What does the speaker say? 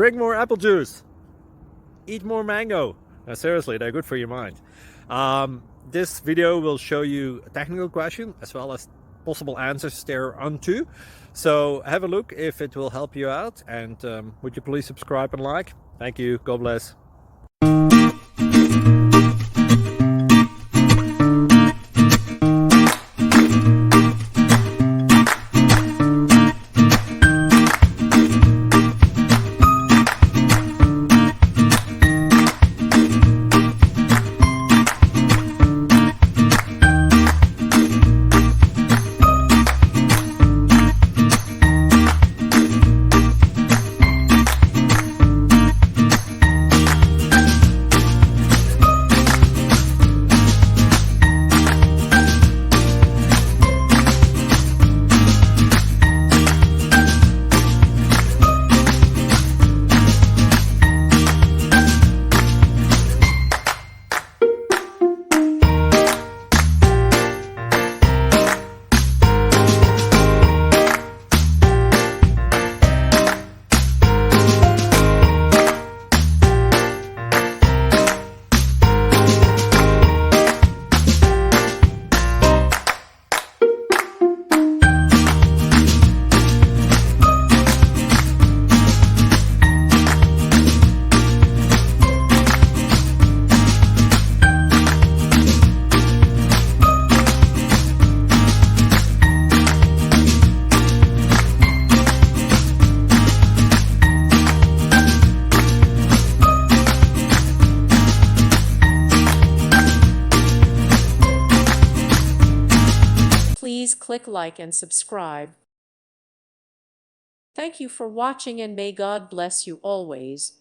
Drink more apple juice. Eat more mango. No, seriously, they're good for your mind. This video will show you a technical question as well as possible answers thereunto. So have a look if it will help you out, and would you please subscribe and like? Thank you. God bless. Please click like and subscribe. Thank you for watching, and may God bless you always.